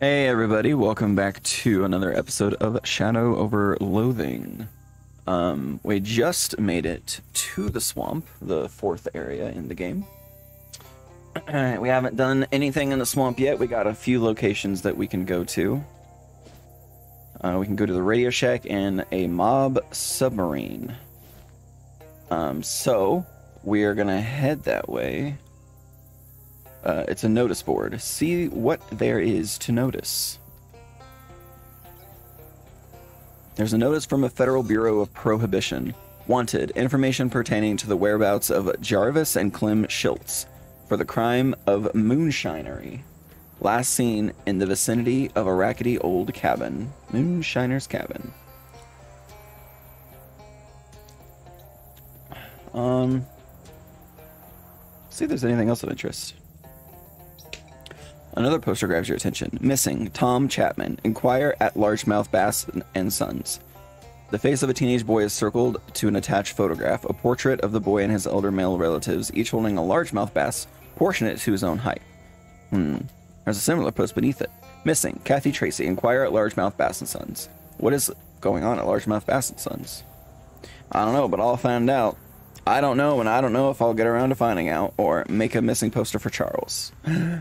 Hey everybody, welcome back to another episode of Shadow over Loathing. We just made it to the swamp, the fourth area in the game. We haven't done anything in the swamp yet. We got a few locations that we can go to. We can go to the Radio Shack and a mob submarine. So we are gonna head that way. It's a notice board. See what there is to notice. There's a notice from a Federal Bureau of Prohibition. Wanted, information pertaining to the whereabouts of Jarvis and Clem Schiltz for the crime of moonshinery. Last seen in the vicinity of a rackety old cabin. Moonshiner's cabin. See if there's anything else of interest. Another poster grabs your attention. Missing, Tom Chapman. Inquire at Largemouth Bass and Sons. The face of a teenage boy is circled to an attached photograph, a portrait of the boy and his elder male relatives, each holding a largemouth bass, proportionate to his own height. There's a similar post beneath it. Missing, Kathy Tracy. Inquire at Largemouth Bass and Sons. What is going on at Largemouth Bass and Sons? I don't know, but I'll find out. I don't know, and I don't know if I'll get around to finding out, or make a missing poster for Charles.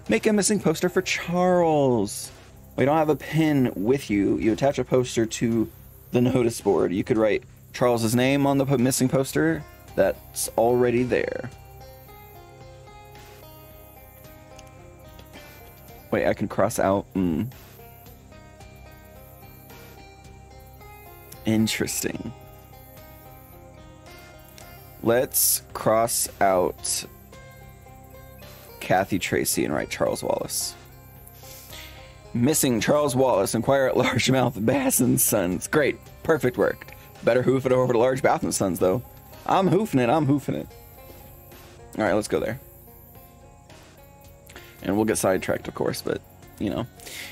Make a missing poster for Charles! Well, you don't have a pin with you. You attach a poster to the notice board. You could write Charles's name on the missing poster. That's already there. Wait, I can cross out. Interesting. Let's cross out Kathy Tracy and write Charles Wallace. Missing Charles Wallace. Inquire at Largemouth Bass and Sons. Great. Perfect work. Better hoof it over to Largemouth and Sons, though. I'm hoofing it. I'm hoofing it. Alright, let's go there. And we'll get sidetracked, of course, but, you know.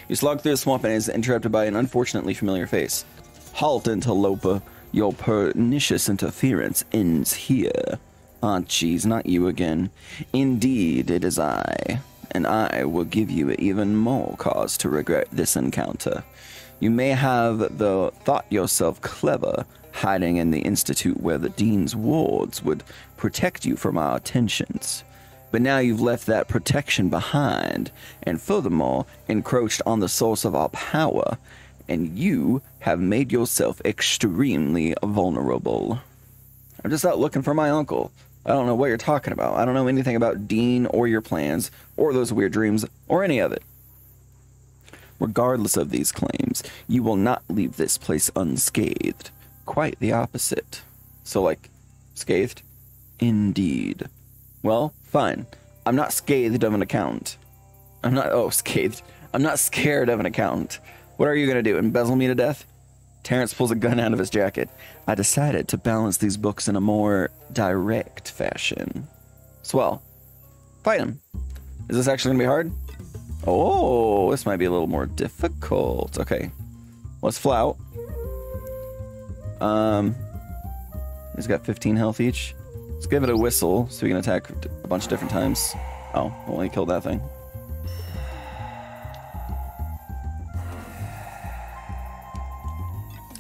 You slog through the swamp and is interrupted by an unfortunately familiar face. Halt, interloper. Your pernicious interference ends here. Ah, jeez, not you again. Indeed, it is I, and I will give you even more cause to regret this encounter. You may have thought yourself clever, hiding in the institute where the dean's wards would protect you from our attentions. But now you've left that protection behind, and furthermore, encroached on the source of our power, and you have made yourself extremely vulnerable. I'm just out looking for my uncle. I don't know what you're talking about. I don't know anything about Dean or your plans, or those weird dreams, or any of it. Regardless of these claims, you will not leave this place unscathed. Quite the opposite. So, like, scathed? Indeed. Well, fine. I'm not scathed of an accountant. Scathed. I'm not scared of an accountant. What are you going to do, embezzle me to death? Terrence pulls a gun out of his jacket. I decided to balance these books in a more direct fashion. Swell. Fight him. Is this actually going to be hard? Oh, this might be a little more difficult. Okay. Let's flout. He's got 15 health each. Let's give it a whistle so we can attack a bunch of different times. Oh, only killed that thing.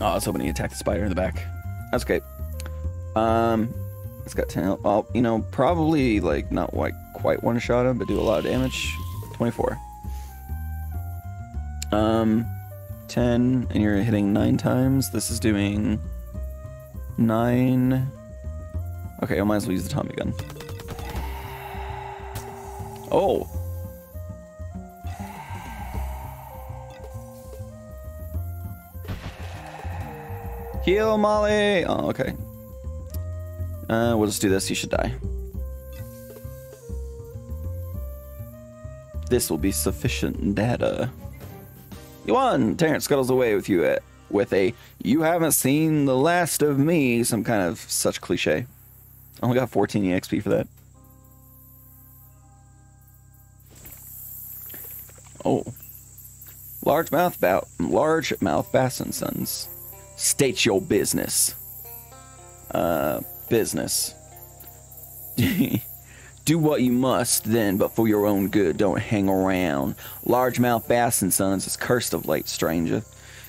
Oh, I was hoping he attacked the spider in the back. That's okay. It's got 10 health. Well, you know, probably, like, not quite one-shot him, but do a lot of damage. 24. 10, and you're hitting 9 times. This is doing 9. Okay, I might as well use the Tommy gun. Oh! Heal, Molly! Oh, okay. We'll just do this. You should die. This will be sufficient data. You won! Terrence scuttles away with you with a "you haven't seen the last of me," some kind of such cliche. I only got 14 EXP for that. Oh. Largemouth Bass and Sons. State your business. Business. Do what you must then, but for your own good, don't hang around. Largemouth Bass and Sons is cursed of late, stranger.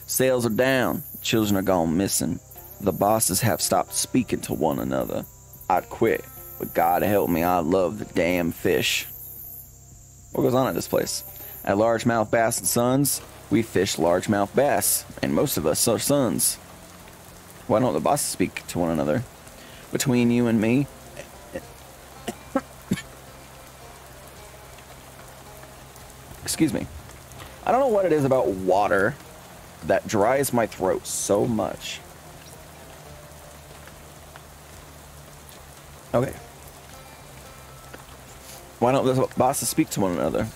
Sales are down, children are gone missing. The bosses have stopped speaking to one another. I'd quit, but God help me, I love the damn fish. What goes on at this place? At Largemouth Bass and Sons, we fish largemouth bass, and most of us are sons. Why don't the bosses speak to one another? Between you and me, excuse me. I don't know what it is about water that dries my throat so much. Okay. Why don't the bosses speak to one another?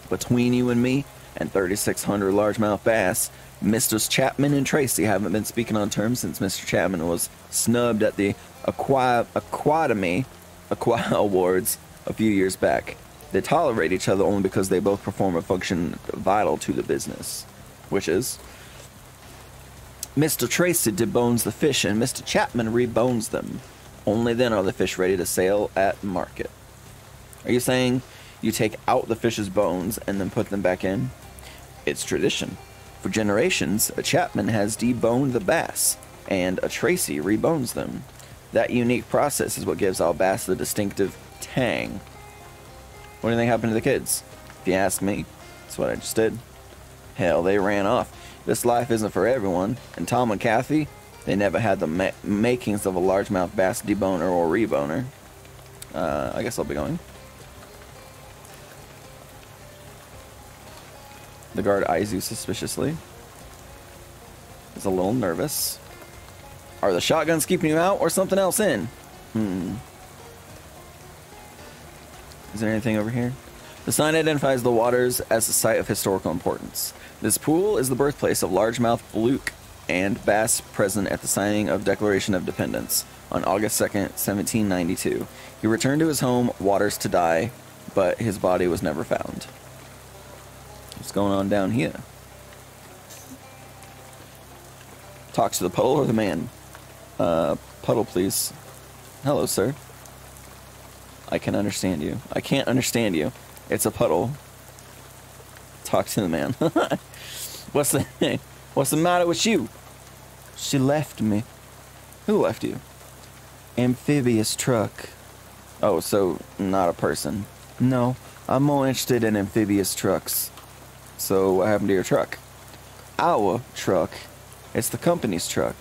Between you and me and 3,600 largemouth bass, Mr. Chapman and Tracy haven't been speaking on terms since Mr. Chapman was snubbed at the Aquademy Awards a few years back. They tolerate each other only because they both perform a function vital to the business, which is Mr. Tracy debones the fish and Mr. Chapman rebones them. Only then are the fish ready to sale at market. Are you saying you take out the fish's bones and then put them back in? It's tradition. For generations, a Chapman has deboned the bass, and a Tracy rebones them. That unique process is what gives our bass the distinctive tang. What do you think happened to the kids? If you ask me, that's what I just did. Hell, they ran off. This life isn't for everyone, and Tom and Kathy, they never had the makings of a largemouth bass deboner or reboner. I guess I'll be going. The guard eyes you suspiciously. He's a little nervous. Are the shotguns keeping you out or something else in? Is there anything over here? The sign identifies the waters as a site of historical importance. This pool is the birthplace of largemouth fluke and bass present at the signing of Declaration of Independence on August 2nd, 1792. He returned to his home waters to die, but his body was never found. What's going on down here? Talk to the puddle or the man? Puddle, please. Hello, sir. I can understand you. I can't understand you. It's a puddle. Talk to the man. What's the matter with you? She left me. Who left you? Amphibious truck. Oh, so not a person. No, I'm more interested in amphibious trucks. So what happened to your truck? Our truck. It's the company's truck.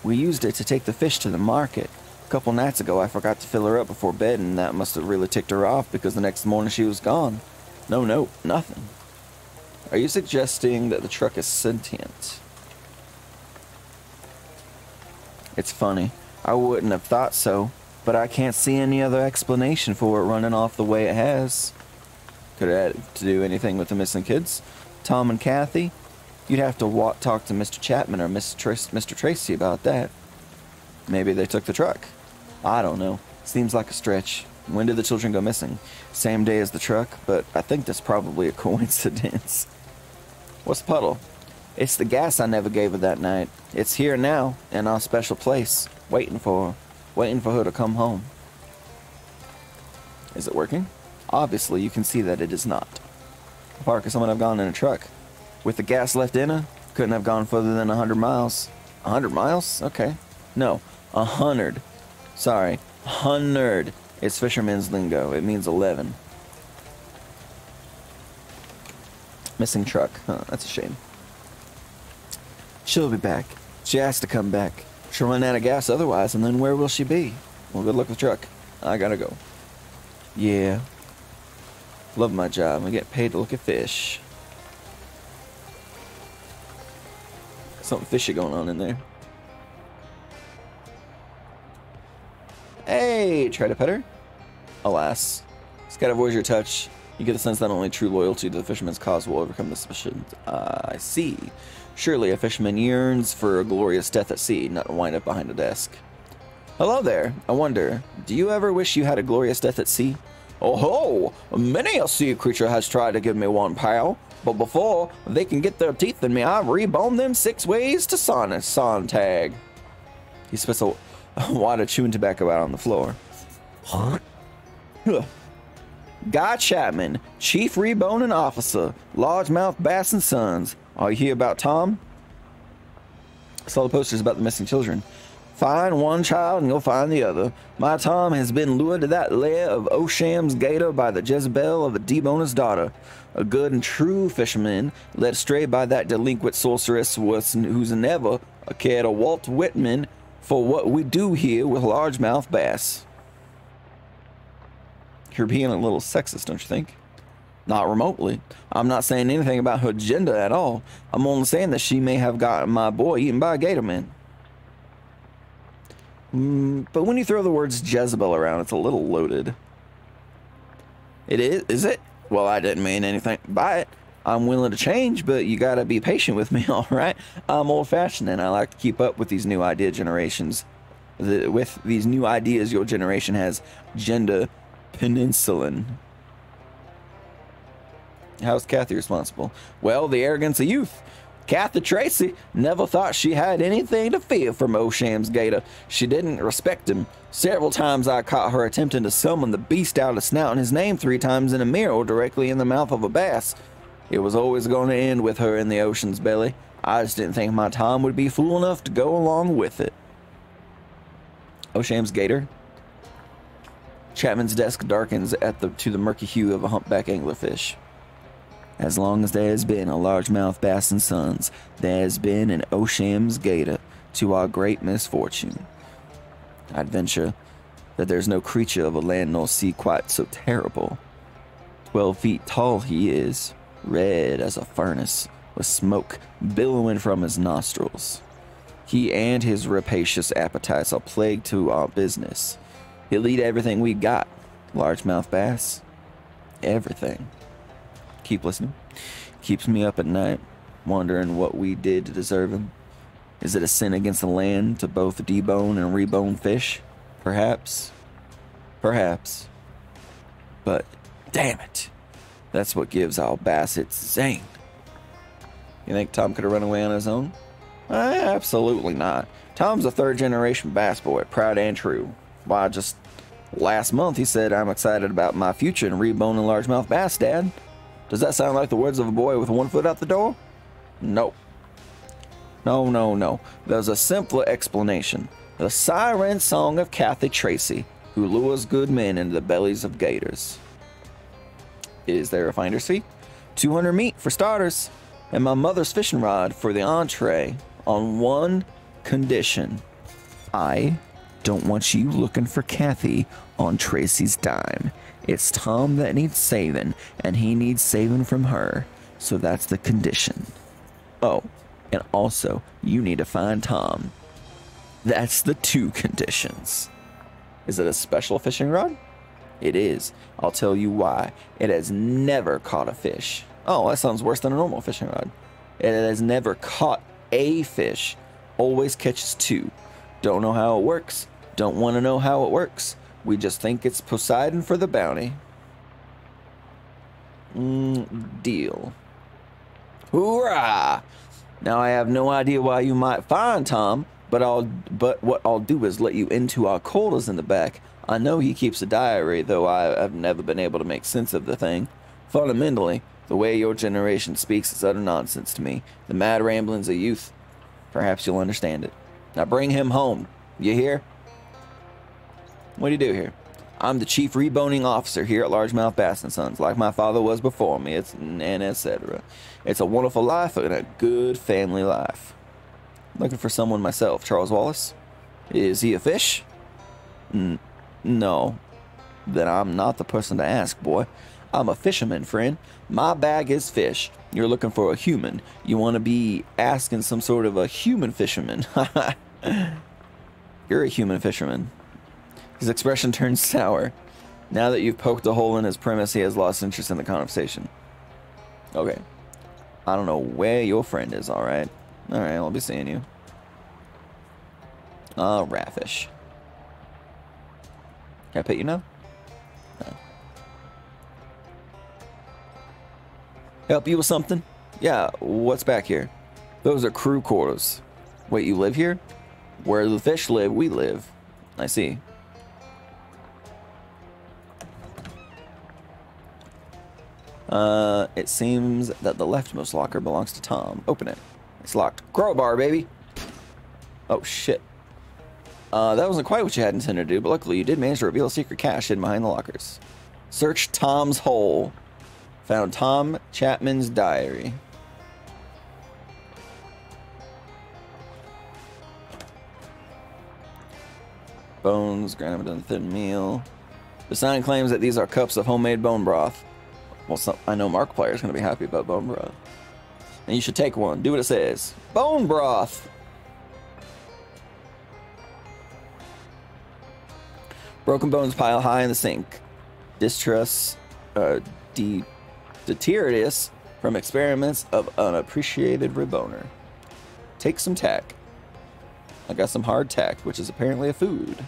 We used it to take the fish to the market. A couple nights ago I forgot to fill her up before bed, and that must have really ticked her off because the next morning she was gone. No, nothing. Are you suggesting that the truck is sentient? It's funny. I wouldn't have thought so, but I can't see any other explanation for it running off the way it has. Could it have to do anything with the missing kids? Tom and Kathy? You'd have to talk to Mr. Chapman or Mr. Tracy about that. Maybe they took the truck. I don't know. Seems like a stretch. When did the children go missing? Same day as the truck, but I think that's probably a coincidence. What's the puddle? It's the gas I never gave her that night. It's here now, in our special place, waiting for her to come home. Is it working? Obviously, you can see that it is not. How far could someone have gone in a truck? With the gas left in her, couldn't have gone further than 100 miles. 100 miles? Okay. No, 100. Sorry, 100. It's fisherman's lingo. It means 11. Missing truck. Huh, that's a shame. She'll be back. She has to come back. She'll run out of gas otherwise, and then where will she be? Well, good luck with the truck. I gotta go. Yeah. Love my job. I get paid to look at fish. Something fishy going on in there. Hey, try to pet her? Alas. Scat avoids your touch. You get the sense that only true loyalty to the fisherman's cause will overcome the suspicion. I see. Surely a fisherman yearns for a glorious death at sea, not to wind up behind a desk. Hello there. I wonder, do you ever wish you had a glorious death at sea? Oh ho! Many a sea creature has tried to give me one, pal. But before they can get their teeth in me, I rebone them 6 ways to Sontag. He spits a wad of chewing tobacco out on the floor. Guy Chapman, Chief Reboning Officer, Largemouth Bass and Sons. Are you here about Tom? I saw the posters about the missing children. Find one child and you'll find the other. My Tom has been lured to that lair of O'Sham's gator by the Jezebel of a deboner's daughter. A good and true fisherman, led astray by that delinquent sorceress who's never cared a Walt Whitman for what we do here with largemouth bass. You're being a little sexist, don't you think? Not remotely. I'm not saying anything about her gender at all. I'm only saying that she may have gotten my boy eaten by a gator man. But when you throw the words Jezebel around, it's a little loaded. It is it? Well, I didn't mean anything by it. I'm willing to change, but you gotta be patient with me, all right? I'm old-fashioned, and I like to keep up with these new idea generations. With these new ideas, your generation has gender peninsulan. How's Kathy responsible? Well, the arrogance of youth. Kathy Tracy never thought she had anything to fear from O'Sham's gator. She didn't respect him. Several times I caught her attempting to summon the beast out of snouting his name 3 times in a mirror directly in the mouth of a bass. It was always going to end with her in the ocean's belly. I just didn't think my Tom would be fool enough to go along with it. O'Sham's gator. Chapman's desk darkens to the murky hue of a humpback anglerfish. As long as there has been a largemouth bass and sons, there has been an O'Sham's gator, to our great misfortune. I'd venture that there's no creature of a land nor sea quite so terrible. 12 feet tall he is, red as a furnace, with smoke billowing from his nostrils. He and his rapacious appetites are plague to our business. He'll eat everything we got, largemouth bass. Everything. Keep listening. Keeps me up at night, wondering what we did to deserve him. Is it a sin against the land to both debone and rebone fish? Perhaps. Perhaps. But, damn it. That's what gives our bass its zing. You think Tom could have run away on his own? Absolutely not. Tom's a third-generation bass boy, proud and true. Why, just last month he said, I'm excited about my future in reboning largemouth bass, Dad. Does that sound like the words of a boy with 1 foot out the door? Nope. No. There's a simpler explanation. The siren song of Kathy Tracy, who lures good men into the bellies of gators. Is there a finder's fee? 200 meat for starters, and my mother's fishing rod for the entree, on one condition. I don't want you looking for Kathy on Tracy's dime. It's Tom that needs saving, and he needs saving from her, so that's the condition. Oh, and also, you need to find Tom. That's the 2 conditions. Is it a special fishing rod? It is. I'll tell you why. It has never caught a fish. Oh, that sounds worse than a normal fishing rod. It has never caught a fish. Always catches 2. Don't know how it works. Don't want to know how it works. We just think it's Poseidon for the bounty. Deal. Hoorah! Now I have no idea why you might find Tom, but what I'll do is let you into our quotas in the back. I know he keeps a diary, though I've never been able to make sense of the thing. Fundamentally, the way your generation speaks is utter nonsense to me. The mad ramblings of youth. Perhaps you'll understand it. Now bring him home. You hear? What do you do here? I'm the chief reboning officer here at Largemouth Bass and Sons, like my father was before me, and etc. It's a wonderful life and a good family life. Looking for someone myself, Charles Wallace. Is he a fish? No. Then I'm not the person to ask, boy. I'm a fisherman, friend. My bag is fish. You're looking for a human. You want to be asking some sort of a human fisherman. You're a human fisherman. His expression turns sour. Now that you've poked a hole in his premise, he has lost interest in the conversation. Okay. I don't know where your friend is, alright? Alright, I'll be seeing you. Ratfish. Can I pet you now? No. Help you with something? Yeah, what's back here? Those are crew quarters. Wait, you live here? Where the fish live, we live. I see. It seems that the leftmost locker belongs to Tom. Open it. It's locked. Crowbar, baby. Oh, shit. That wasn't quite what you had intended to do, but luckily you did manage to reveal a secret cache hidden behind the lockers. Search Tom's hole. Found Tom Chapman's diary. Bones, ground up in thin meal. The sign claims that these are cups of homemade bone broth. Well, I know Markiplier's going to be happy about bone broth. And you should take one. Do what it says. Bone broth! Broken bones pile high in the sink. Distress, detritus from experiments of unappreciated reboner. Take some tack. I got some hard tack, which is apparently a food.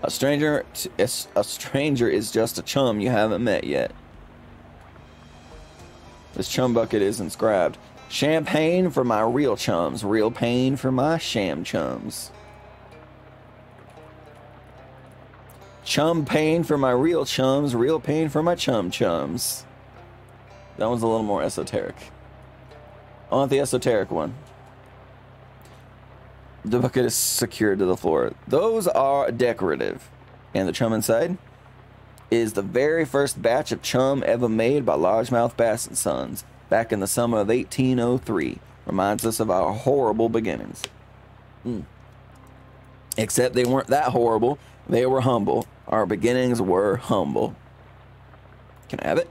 A stranger is just a chum you haven't met yet. This chum bucket is inscribed. Champagne for my real chums, real pain for my sham chums. Chum pain for my real chums, real pain for my chum chums. That one's a little more esoteric. I want the esoteric one. The bucket is secured to the floor. Those are decorative. And the chum inside is the very first batch of chum ever made by Largemouth Bass & Sons back in the summer of 1803. Reminds us of our horrible beginnings. Except they weren't that horrible. They were humble. Our beginnings were humble. Can I have it?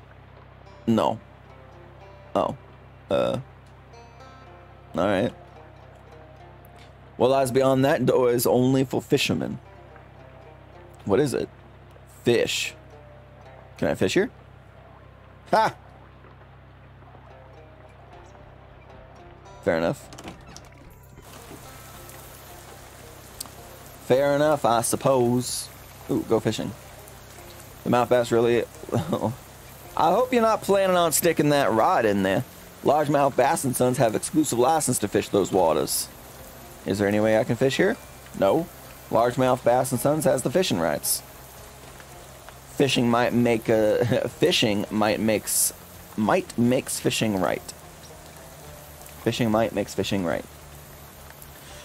No. Oh. Alright. What lies beyond that door is only for fishermen. What is it? Fish. Can I fish here? Ha! Fair enough. Fair enough, I suppose. Ooh, go fishing. The mouth bass really... I hope you're not planning on sticking that rod in there. Largemouth Bass & Sons have exclusive license to fish those waters. Is there any way I can fish here? No. Largemouth Bass & Sons has the fishing rights. Fishing might make fishing makes fishing right. Fishing makes fishing right.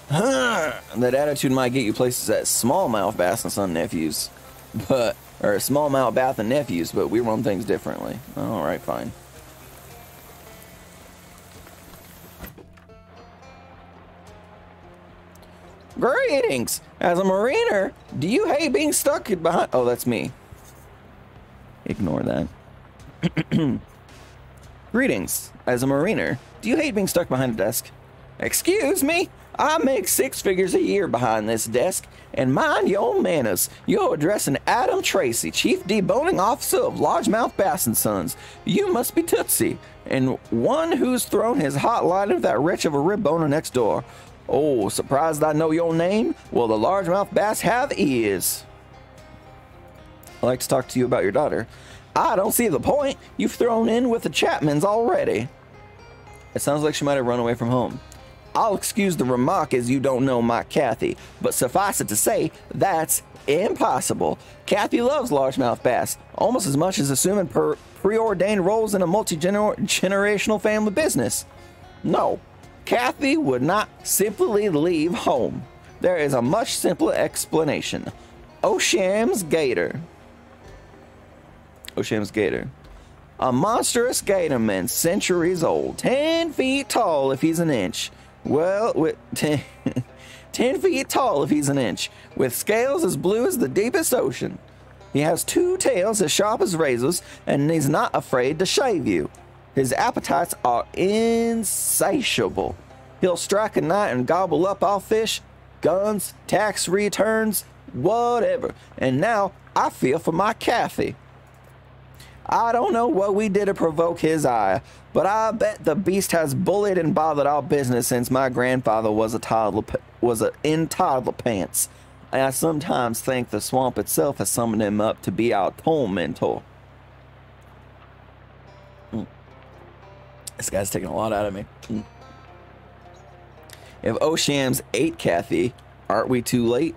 That attitude might get you places at Smallmouth Bass & Son Nephews, or Smallmouth Bath and Nephews, but we run things differently. All right, fine. Greetings! As a mariner, do you hate being stuck behind... Oh, that's me. Ignore that. Greetings. As a mariner, do you hate being stuck behind a desk? Excuse me? I make 6 figures a year behind this desk, and mind your manners. You're addressing Adam Tracy, Chief Deboning Officer of Largemouth Bass & Sons. You must be Tootsie, and one who's thrown his hot line into that wretch of a rib boner next door. Oh, surprised I know your name? Well, the largemouth bass have ears. I'd like to talk to you about your daughter. I don't see the point. You've thrown in with the Chapmans already. It sounds like she might have run away from home. I'll excuse the remark as you don't know my Kathy, but suffice it to say, that's impossible. Kathy loves largemouth bass, almost as much as assuming preordained roles in a multi-generational family business. No. Kathy would not simply leave home. There is a much simpler explanation. Osham's gator. Osham's gator. A monstrous gatorman, centuries old, 10 feet tall if he's an inch. Well, with 10 feet tall if he's an inch, with scales as blue as the deepest ocean. He has 2 tails as sharp as razors, and he's not afraid to shave you. His appetites are insatiable. He'll strike a night and gobble up all fish, guns, tax returns, whatever. And now I feel for my Kathy. I don't know what we did to provoke his ire, but I bet the beast has bullied and bothered our business since my grandfather was in toddler pants. And I sometimes think the swamp itself has summoned him up to be our tormentor. This guy's taking a lot out of me. If Oshams ate Kathy, aren't we too late?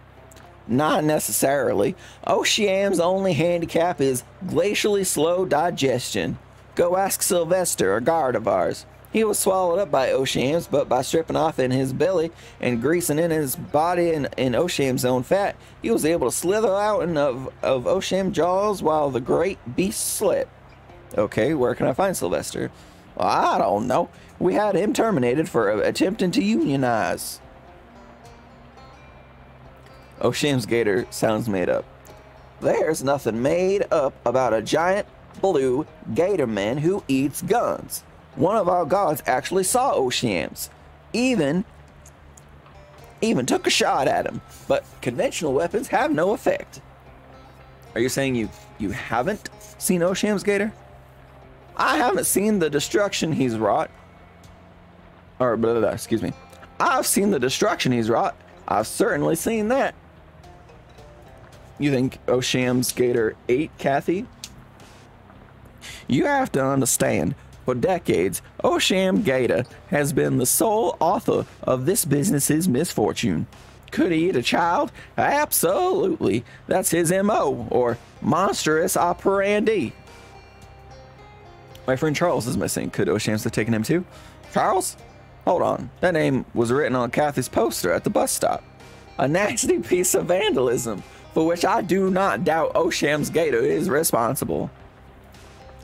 Not necessarily. Oceam's only handicap is glacially slow digestion. Go ask Sylvester, a guard of ours. He was swallowed up by Oceam's, but by stripping off in his belly and greasing in his body in Oceam's own fat, he was able to slither out of Oceam's jaws while the great beast slept. Okay, where can I find Sylvester? Well, I don't know. We had him terminated for attempting to unionize. Oceam's gator sounds made up. There's nothing made up about a giant blue gator man who eats guns. One of our guards actually saw Oceam's. Even took a shot at him, but conventional weapons have no effect. Are you saying you haven't seen Oceam's gator? I haven't seen the destruction he's wrought. Or, excuse me. I've seen the destruction he's wrought. I've certainly seen that. You think Oceam's gator ate Kathy? You have to understand, for decades, Oceam Gator has been the sole author of this business's misfortune. Could he eat a child? Absolutely. That's his MO, or monstrous operandi. My friend Charles is missing. Could Oceam's have taken him too? Charles? Hold on. That name was written on Kathy's poster at the bus stop. A nasty piece of vandalism, for which I do not doubt Oceam's gator is responsible.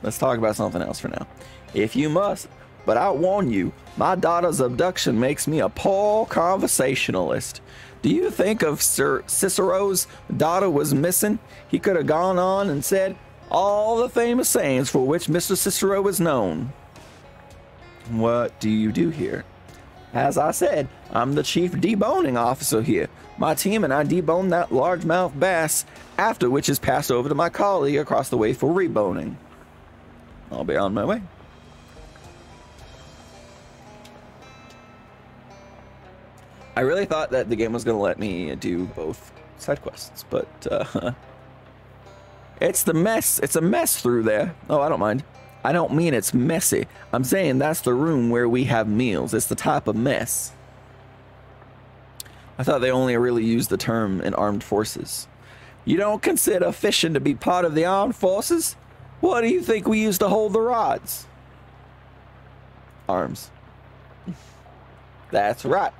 Let's talk about something else for now. If you must, but I warn you, my daughter's abduction makes me a poor conversationalist. Do you think if Sir Cicero's daughter was missing, he could have gone on and said all the famous sayings for which Mr. Cicero is known? What do you do here? As I said, I'm the chief deboning officer here. My team and I debone that largemouth bass, after which is passed over to my colleague across the way for reboning. I'll be on my way. I really thought that the game was going to let me do both side quests, but it's the mess. It's a mess through there. Oh, I don't mind. I don't mean it's messy. I'm saying that's the room where we have meals. It's the type of mess. I thought they only really used the term in armed forces. You don't consider fishing to be part of the armed forces? What do you think we use to hold the rods? Arms. That's right.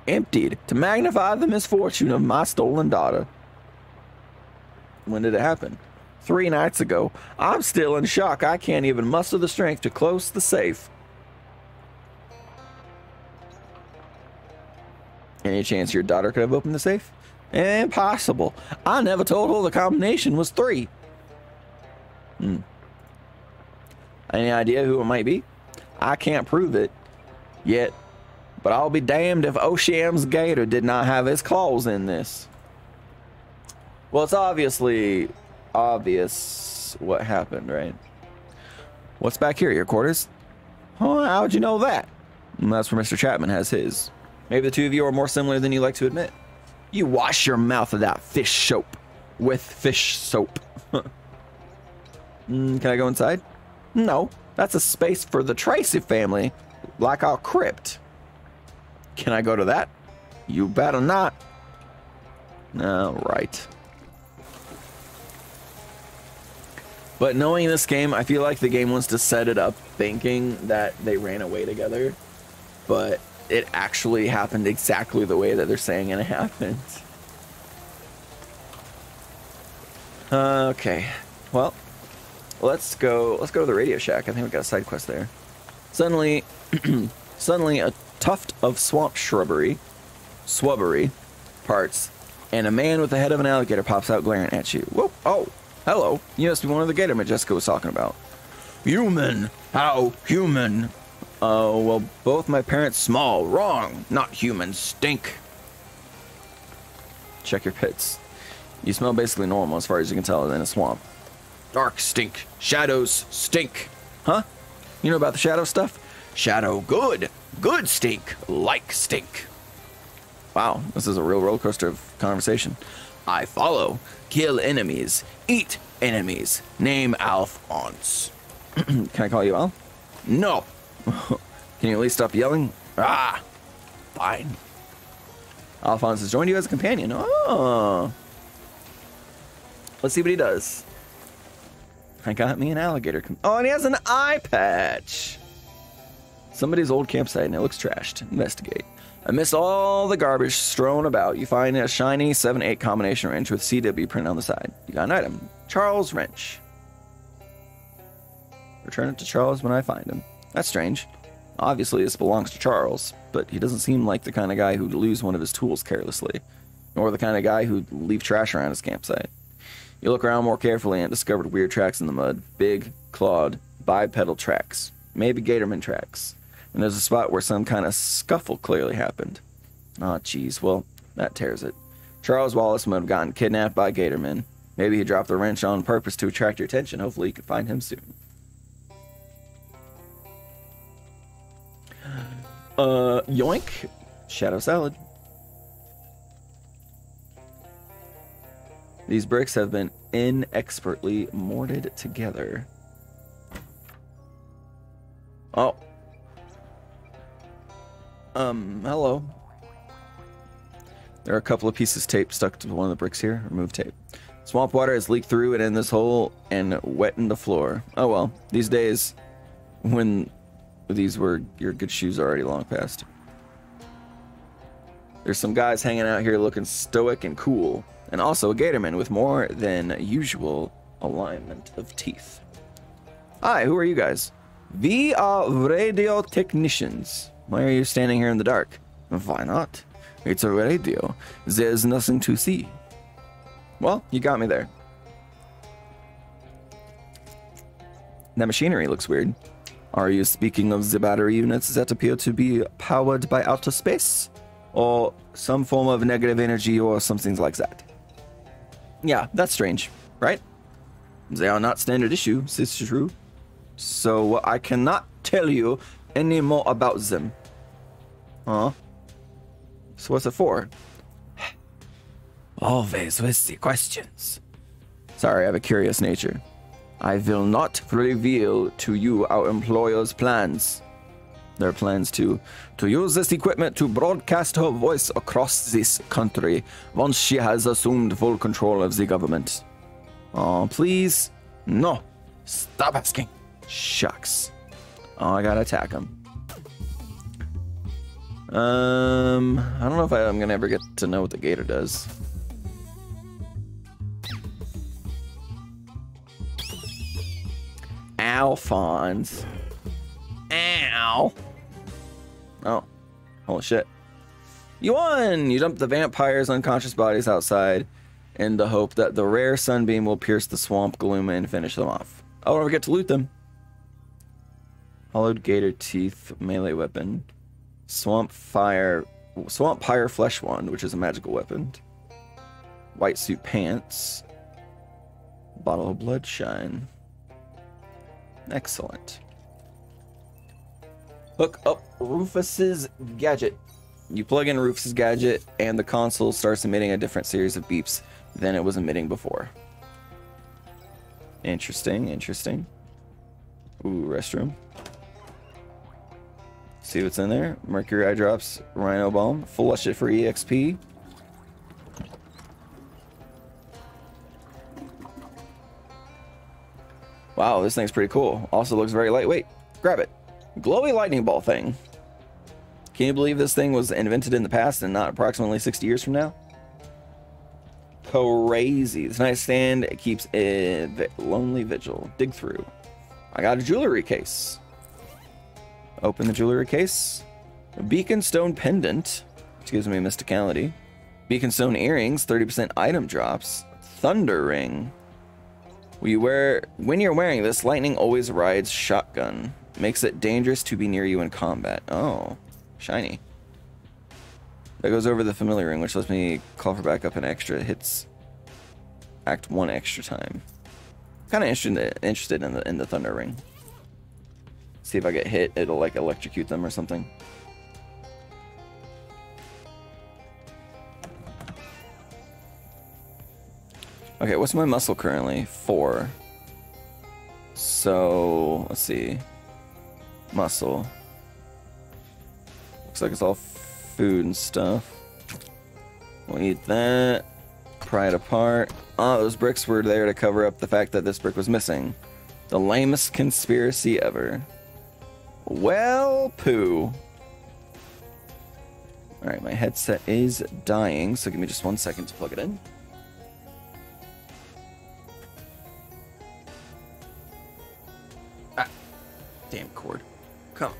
Emptied to magnify the misfortune of my stolen daughter. When did it happen? 3 nights ago. I'm still in shock. I can't even muster the strength to close the safe. Any chance your daughter could have opened the safe? Impossible. I never told her the combination was 3. Any idea who it might be? I can't prove it yet, but I'll be damned if Oceam's gator did not have his claws in this. Well, it's obviously obvious what happened, right? What's back here? Your quarters? Oh, how'd you know that? That's where Mr. Chapman has his. Maybe the two of you are more similar than you like to admit. You wash your mouth of that fish soap. With fish soap. Can I go inside? No, that's a space for the Tracy family, like our crypt. Can I go to that? You better not. All right. But knowing this game, I feel like the game wants to set it up thinking that they ran away together, but it actually happened exactly the way that they're saying it happened. Okay, well, let's go to the Radio Shack. I think we got a side quest there. Suddenly, a tuft of swamp swubbery parts, and a man with the head of an alligator pops out glaring at you. Whoa! Oh, hello. You must be one of the gator men Jessica was talking about. Human? How human? Oh, well, both my parents small. Wrong. Not human. Stink. Check your pits. You smell basically normal as far as you can tell in a swamp. Dark stink. Shadows stink. Huh? You know about the shadow stuff? Shadow good. Good stink. Like stink. Wow, this is a real roller coaster of conversation. I follow. Kill enemies. Eat enemies. Name Alphonse. Can I call you Al? No. Can you at least stop yelling? Ah, fine. Alphonse has joined you as a companion. Oh. Let's see what he does. I got me an alligator. Oh, and he has an eye patch. Somebody's old campsite and it looks trashed. Investigate. Amidst all the garbage strewn about, you find a shiny 7-8 combination wrench with CW print on the side. You got an item. Charles wrench. Return it to Charles when I find him. That's strange. Obviously, this belongs to Charles, but he doesn't seem like the kind of guy who'd lose one of his tools carelessly, nor the kind of guy who'd leave trash around his campsite. You look around more carefully and discovered weird tracks in the mud. Big, clawed, bipedal tracks. Maybe Gatorman tracks. And there's a spot where some kind of scuffle clearly happened. Oh, jeez. Well, that tears it. Charles Wallace might have gotten kidnapped by Gatorman. Maybe he dropped the wrench on purpose to attract your attention. Hopefully you can find him soon. Yoink. Shadow salad. These bricks have been inexpertly mortared together. Oh. Hello. There are a couple of pieces of tape stuck to one of the bricks here. Remove tape. Swamp water has leaked through and in this hole and wetted the floor. Oh well, these days, when these were your good shoes already long past. There's some guys hanging out here looking stoic and cool, and also a Gatorman with more than usual alignment of teeth. Hi, who are you guys? We are radio technicians. Why are you standing here in the dark? Why not? It's a radio. There's nothing to see. Well, you got me there. That machinery looks weird. Are you speaking of the battery units that appear to be powered by outer space? Or some form of negative energy or something like that? Yeah, that's strange, right? They are not standard issue, it's true. So I cannot tell you any more about them. Huh? So what's it for? Always with the questions. Sorry, I have a curious nature. I will not reveal to you our employer's plans. Their plans to use this equipment to broadcast her voice across this country once she has assumed full control of the government. Oh, please? No. Stop asking. Shucks. Oh, I gotta attack him. I don't know if I'm gonna ever get to know what the gator does. Alphonse. Ow. Oh. Holy shit. You won! You dumped the vampire's unconscious bodies outside in the hope that the rare sunbeam will pierce the swamp gloom and finish them off. I'll never get to loot them. Hollowed gator teeth melee weapon. Swamp pyre flesh wand, which is a magical weapon. White suit pants. Bottle of bloodshine. Excellent. Hook up Rufus's gadget. You plug in Rufus's gadget and the console starts emitting a different series of beeps than it was emitting before. Interesting, interesting. Ooh, restroom. See what's in there. Mercury eye drops, Rhino Balm, flush it for EXP. Wow, this thing's pretty cool. Also looks very lightweight. Grab it. Glowy lightning ball thing. Can you believe this thing was invented in the past and not approximately 60 years from now? Crazy. This nightstand keeps a lonely vigil. Dig through. I got a jewelry case. Open the jewelry case. A beacon stone pendant, which gives me mysticality. Beacon stone earrings, 30% item drops. Thunder ring. When you're wearing this, lightning always rides shotgun. Makes it dangerous to be near you in combat. Oh, shiny. That goes over the familiar ring, which lets me call for backup and extra hits. Act 1 extra time. Kind of interested in the thunder ring. See if I get hit, it'll like electrocute them or something. Okay, what's my muscle currently? 4. So, let's see. Muscle. Looks like it's all food and stuff. We'll eat that. Pry it apart. Oh, those bricks were there to cover up the fact that this brick was missing. The lamest conspiracy ever. Well, poo. Alright, my headset is dying, so give me just 1 second to plug it in. Ah, damn cord. Come on.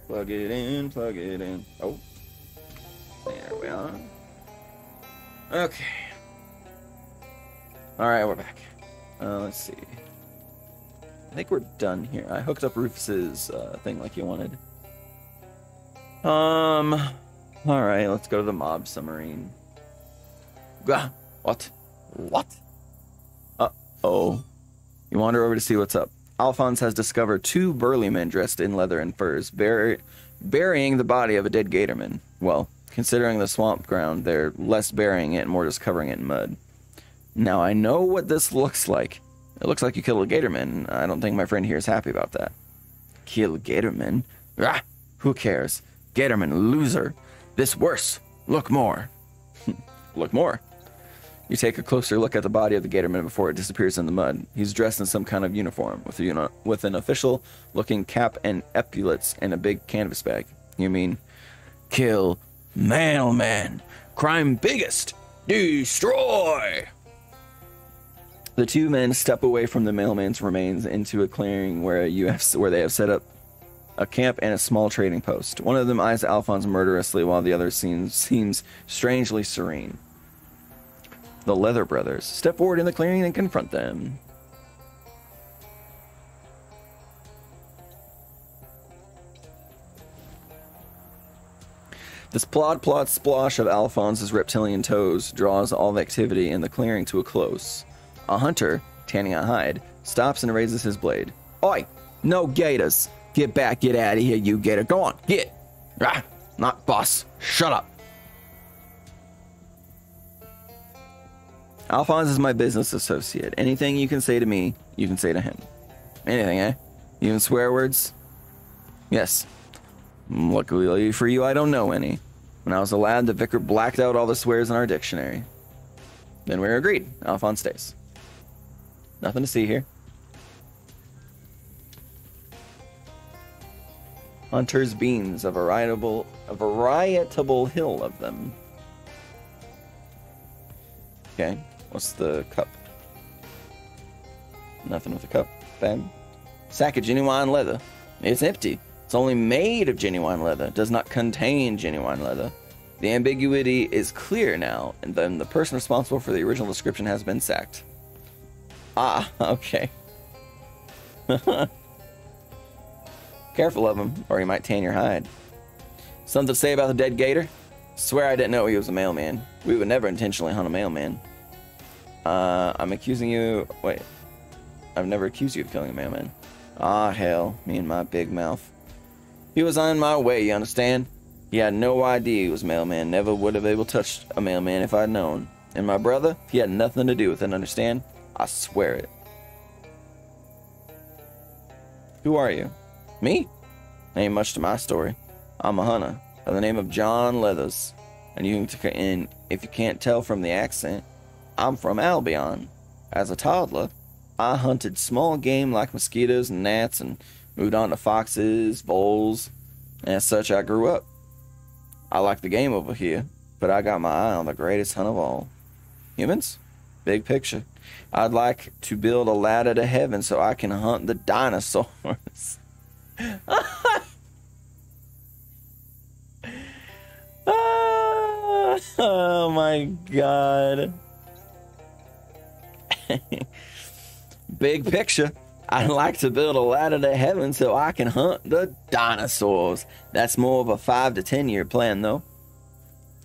Plug it in, plug it in. Oh. There we are. Okay. Alright, we're back. Let's see. I think we're done here. I hooked up Rufus's thing like you wanted. Alright, let's go to the mob submarine. What? What? Uh-oh. You wander over to see what's up. Alphonse has discovered 2 burly men dressed in leather and furs, burying the body of a dead gatorman. Well, considering the swamp ground, they're less burying it and more just covering it in mud. Now, I know what this looks like. It looks like you killed a gatorman. I don't think my friend here is happy about that. Kill gatorman? Ah, who cares? Gatorman, loser. This worse. Look more. Look more. You take a closer look at the body of the gatorman before it disappears in the mud. He's dressed in some kind of uniform, with an official-looking cap and epaulets and a big canvas bag. You mean, kill mailman. Crime biggest. Destroy. The 2 men step away from the mailman's remains into a clearing where they have set up a camp and a small trading post. One of them eyes Alphonse murderously while the other seems strangely serene. The Leather Brothers step forward in the clearing and confront them. This plod splosh of Alphonse's reptilian toes draws all the activity in the clearing to a close. A hunter, tanning a hide, stops and raises his blade. Oi! No gators! Get back, get out of here, you gator. Go on, get! Ah, not boss. Shut up. Alphonse is my business associate. Anything you can say to me, you can say to him. Anything, eh? Even swear words? Yes. Luckily for you, I don't know any. When I was a lad, the vicar blacked out all the swears in our dictionary. Then we're agreed. Alphonse stays. Nothing to see here. Hunter's beans, a varietable hill of them. Okay, what's the cup? Nothing with the cup. Bam. Sack of genuine leather. It's empty. It's only made of genuine leather. It does not contain genuine leather. The ambiguity is clear now, and then the person responsible for the original description has been sacked. Ah, okay. Careful of him, or he might tan your hide. Something to say about the dead gator? Swear I didn't know he was a mailman. We would never intentionally hunt a mailman. I'm accusing you... Wait. I've never accused you of killing a mailman. Ah, hell. Me and my big mouth. He was on my way, you understand? He had no idea he was a mailman. Never would have able touched a mailman if I'd known. And my brother, he had nothing to do with it, understand? I swear it. Who are you? Me? Ain't much to my story. I'm a hunter by the name of John Leathers, and if you can't tell from the accent, I'm from Albion. As a toddler, I hunted small game like mosquitoes and gnats, and moved on to foxes, voles, and as such I grew up. I like the game over here, but I got my eye on the greatest hunt of all. Humans? Big picture. I'd like to build a ladder to heaven so I can hunt the dinosaurs. Oh my god. Big picture. I'd like to build a ladder to heaven so I can hunt the dinosaurs. That's more of a 5 to 10 year plan though.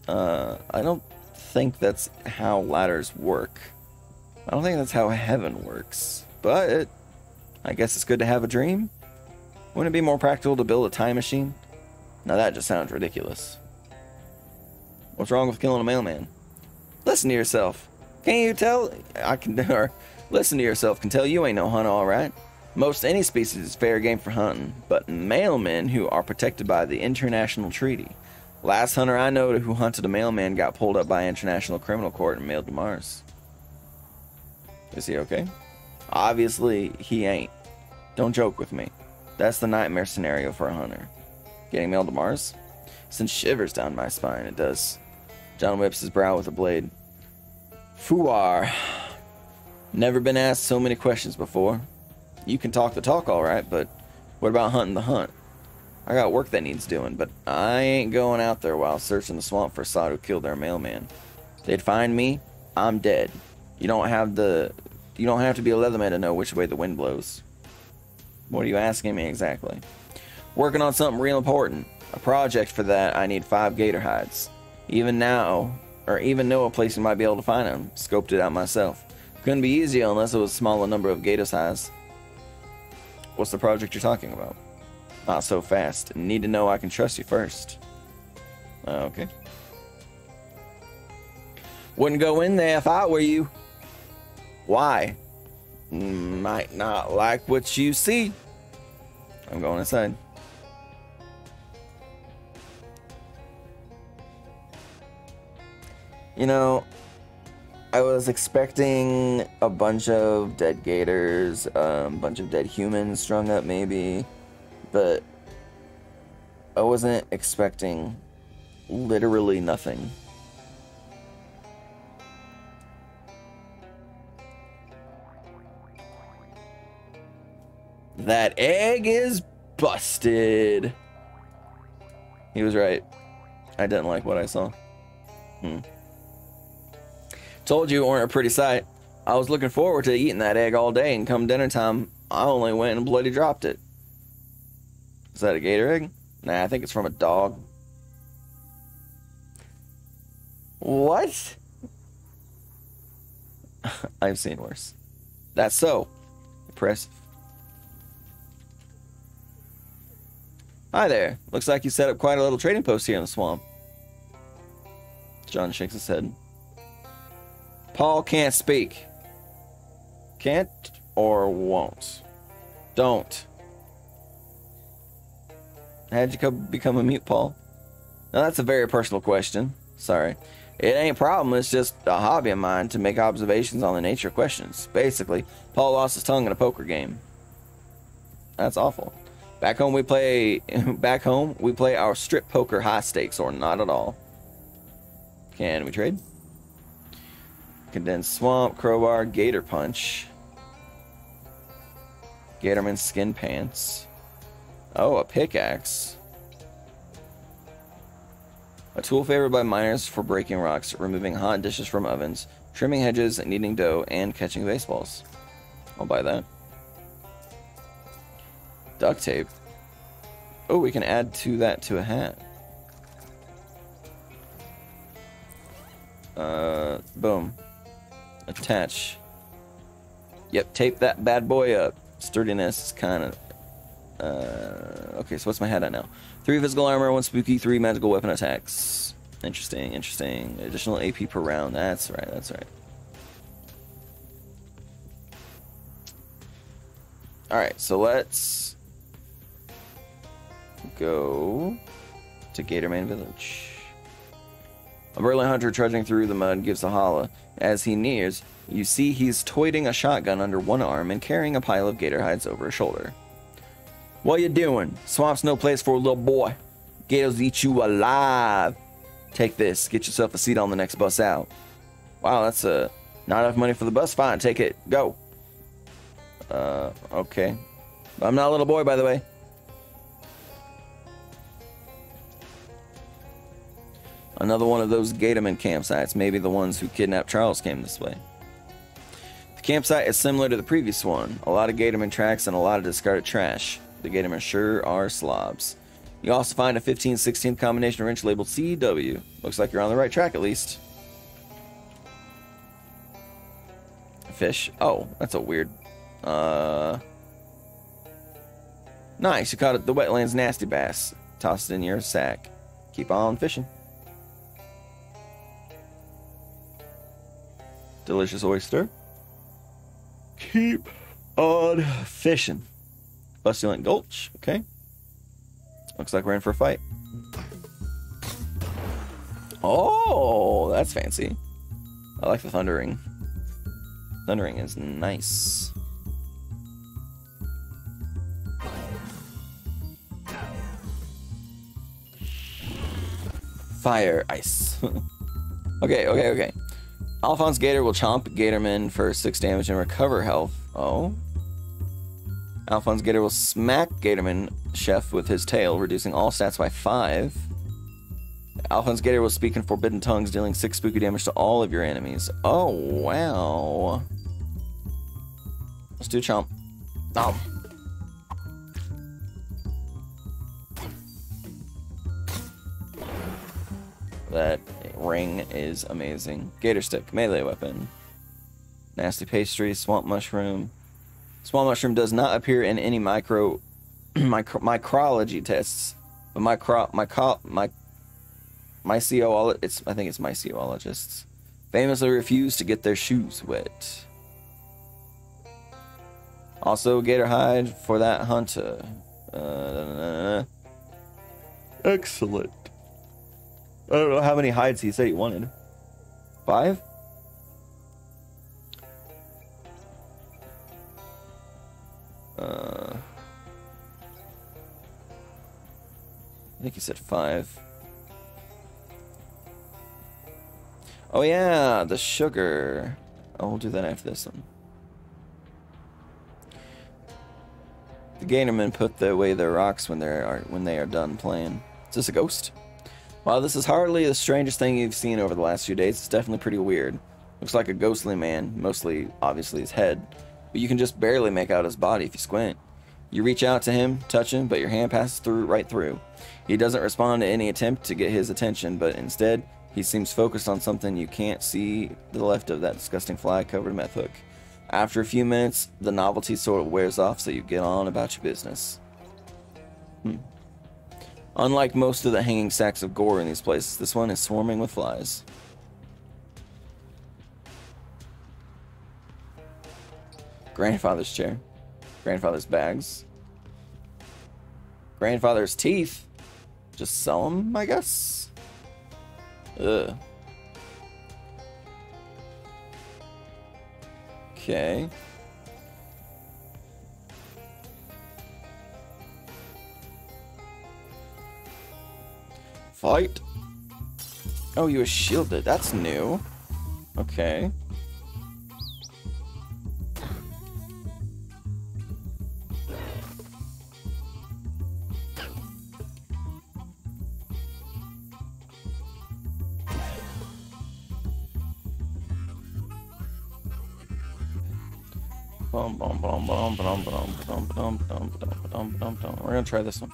I don't think that's how ladders work. I don't think that's how heaven works. But I guess it's good to have a dream. Wouldn't it be more practical to build a time machine? Now that just sounds ridiculous. What's wrong with killing a mailman? Listen to yourself. Can't you tell? Listen to yourself can tell you ain't no hunter, alright? Most any species is fair game for hunting, but mailmen who are protected by the international treaty. Last hunter I know who hunted a mailman got pulled up by International Criminal Court and mailed to Mars. Is he okay? Obviously, he ain't. Don't joke with me. That's the nightmare scenario for a hunter. Getting mailed to Mars? Sends shivers down my spine, it does. John whips his brow with a blade. Fuar. Never been asked so many questions before. You can talk the talk alright, but what about hunting the hunt? I got work that needs doing, but I ain't going out there while searching the swamp for sod who killed their mailman. If they'd find me, I'm dead. You don't have to be a leatherman to know which way the wind blows. What are you asking me exactly? Working on something real important. A project for that, I need 5 gator hides. Even know a place you might be able to find them. Scoped it out myself. Couldn't be easy unless it was a smaller number of gator hides. What's the project you're talking about? Not so fast. Need to know I can trust you first. Okay. Wouldn't go in there if I were you. Why? Might not like what you see. I'm going inside. You know, I was expecting a bunch of dead gators, a bunch of dead humans strung up maybe, but I wasn't expecting literally nothing. That egg is busted. He was right. I didn't like what I saw. Told you it weren't a pretty sight. I was looking forward to eating that egg all day, and come dinner time, I only went and bloody dropped it. Is that a gator egg? Nah, I think it's from a dog. What? I've seen worse. That's so impressive. Hi there. Looks like you set up quite a little trading post here in the swamp. John shakes his head. Paul can't speak. Can't or won't? Don't. How'd you become a mute, Paul? Now that's a very personal question. Sorry. It ain't a problem, it's just a hobby of mine to make observations on the nature of questions. Basically, Paul lost his tongue in a poker game. That's awful. Back home we play our strip poker high stakes or not at all. Can we trade? Condensed swamp, crowbar, gator punch. Gatorman skin pants. Oh, a pickaxe. A tool favored by miners for breaking rocks, removing hot dishes from ovens, trimming hedges, kneading dough, and catching baseballs. I'll buy that. Duct tape. Oh, we can add that to a hat. Boom. Attach. Yep, tape that bad boy up. Sturdiness is kind of... okay, so what's my hat at now? 3 physical armor, 1 spooky, 3 magical weapon attacks. Interesting, interesting. Additional AP per round. That's right, that's right. Alright, so let's go to Gatorman Village. A burly hunter trudging through the mud gives a holla. As he nears, you see he's toting a shotgun under one arm and carrying a pile of gator hides over his shoulder. What you doing? Swamp's no place for a little boy. Gators eat you alive. Take this. Get yourself a seat on the next bus out. Wow, that's not enough money for the bus. Fine, take it. Go. Okay. I'm not a little boy, by the way. Another one of those Gatorman campsites. Maybe the ones who kidnapped Charles came this way. The campsite is similar to the previous one. A lot of Gatorman tracks and a lot of discarded trash. The Gatormen sure are slobs. You also find a 15/16 combination wrench labeled CW. Looks like you're on the right track at least. Fish. Oh, that's a weird... Nice, you caught it, the wetlands nasty bass. Toss it in your sack. Keep on fishing. Delicious oyster. Keep on fishing. Bustulent Gulch. Okay. Looks like we're in for a fight. Oh, that's fancy. I like the thundering. Thundering is nice. Fire, ice. Okay. Alphonse Gator will chomp Gatorman for 6 damage and recover health. Oh. Alphonse Gator will smack Gatorman Chef with his tail, reducing all stats by 5. Alphonse Gator will speak in forbidden tongues, dealing 6 spooky damage to all of your enemies. Oh, wow. Let's do chomp. Oh. That ring is amazing. Gator Stick, melee weapon. Nasty Pastry, Swamp Mushroom. Swamp Mushroom does not appear in any micrology tests, but I think it's mycologists famously refuse to get their shoes wet. Also, Gator Hide for that hunter. Excellent. I don't know how many hides he said he wanted. 5? I think he said 5. Oh yeah, the sugar. Oh, we'll do that after this one. The Gatormen put away their rocks when they are done playing. Is this a ghost? While this is hardly the strangest thing you've seen over the last few days, it's definitely pretty weird. Looks like a ghostly man, mostly, obviously, his head. But you can just barely make out his body if you squint. You reach out to him, touch him, but your hand passes right through. He doesn't respond to any attempt to get his attention, but instead, he seems focused on something you can't see to the left of that disgusting fly-covered meth hook. After a few minutes, the novelty sort of wears off, so you get on about your business. Unlike most of the hanging sacks of gore in these places, this one is swarming with flies. Grandfather's chair. Grandfather's bags. Grandfather's teeth. Just sell them, I guess? Ugh. Okay. Fight. Oh, you were shielded. That's new. Okay. We're gonna try this one.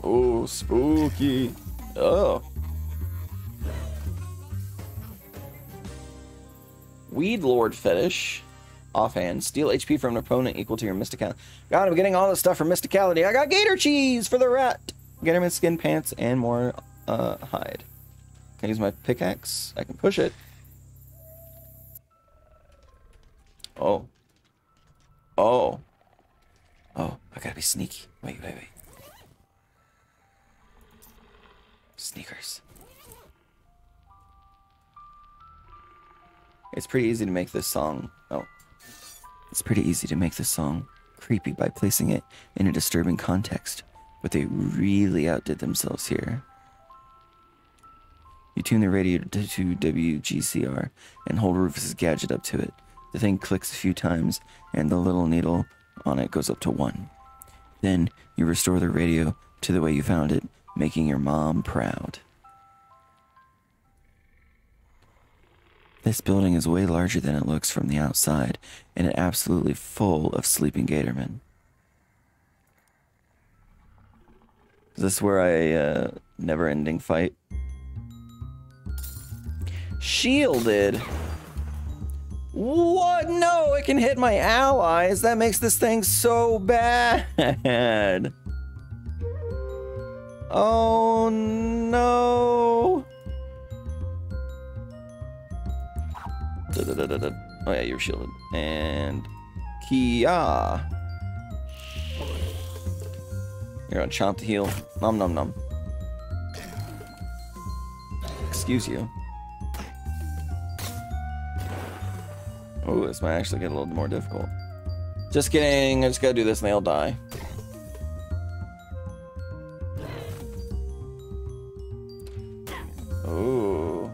Oh, spooky. Oh. Weed Lord Fetish. Offhand. Steal HP from an opponent equal to your mysticality. God, I'm getting all this stuff from mysticality. I got gator cheese for the rat. Gatorman skin pants and more hide. Can I use my pickaxe? I can push it. Oh. Oh. Oh, I gotta be sneaky. Wait. Sneakers. It's pretty easy to make this song. Oh. It's pretty easy to make this song creepy by placing it in a disturbing context, but they really outdid themselves here. You tune the radio to WGCR and hold Rufus's gadget up to it. The thing clicks a few times and the little needle on it goes up to 1. Then you restore the radio to the way you found it, making your mom proud. This building is way larger than it looks from the outside, and it's absolutely full of sleeping Gatormen. Is this where I, never-ending fight? Shielded! What? No, it can hit my allies! That makes this thing so bad! Oh no! Oh yeah, you're shielded. And Kia. You're gonna chomp the heal. Nom nom nom. confuse you. Oh, this might actually get a little more difficult. Just kidding. I just gotta do this and they'll die. Ooh.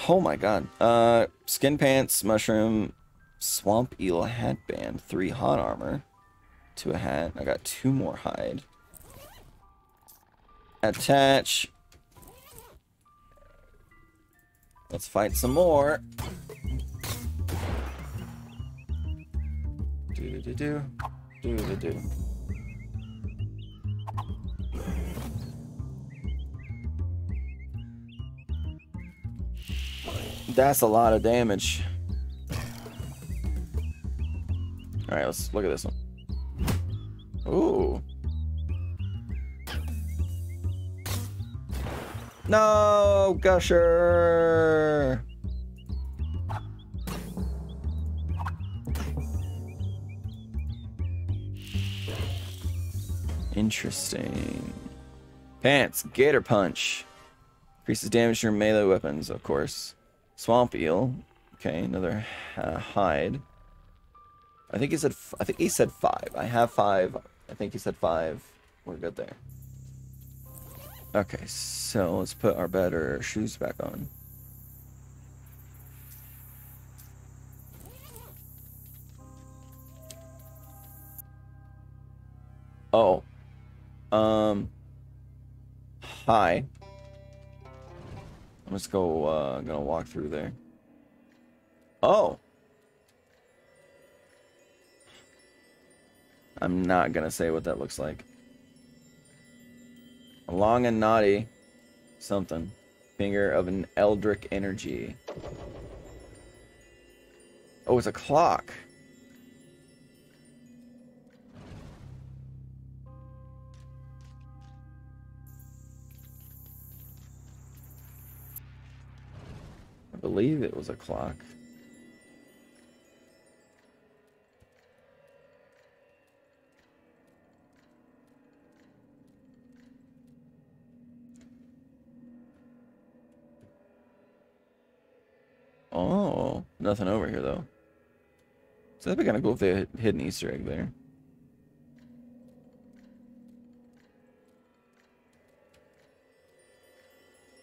Oh my god. Skin pants, mushroom, swamp eel headband, 3 hot armor, 2 a hat. I got 2 more hide. Attach. Let's fight some more. Do. That's a lot of damage. Alright, let's look at this one. Ooh. No, Gusher! Interesting. Pants, Gator Punch. Increases damage to your melee weapons, of course. Swamp Eel. Okay, another hide. I think he said 5. I have 5. I think he said 5. We're good there. Okay, so let's put our better shoes back on. Oh. Hi. I'm just gonna walk through there. Oh. I'm not gonna say what that looks like. A long and knotty something. Finger of an eldritch energy. Oh, it's a clock. I believe it was a clock. Oh, nothing over here though. So that'd be kind of cool if they had hid an Easter egg there.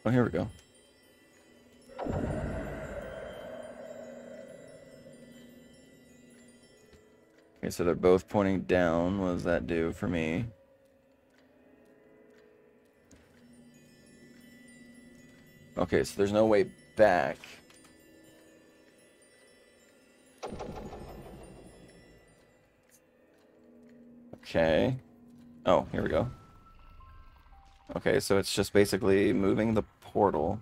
Oh, here we go. Okay, so they're both pointing down. What does that do for me? Okay, so there's no way back. Okay. Oh, here we go. Okay, so it's just basically moving the portal.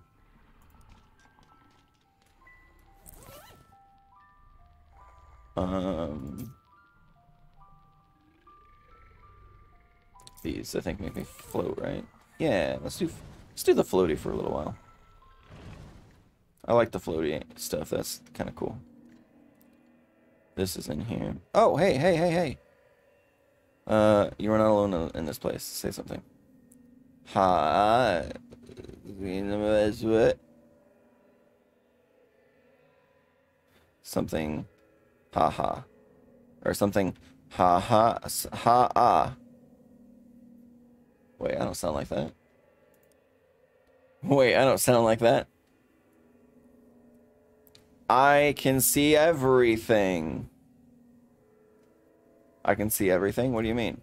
These I think make me float, right? Yeah, let's do the floaty for a little while. I like the floaty stuff. That's kind of cool. This is in here. Oh, hey. You are not alone in this place. Say something. Hi. Something. Ha. Or something. Ha. Wait, I don't sound like that. Wait, I don't sound like that. I can see everything. I can see everything? What do you mean?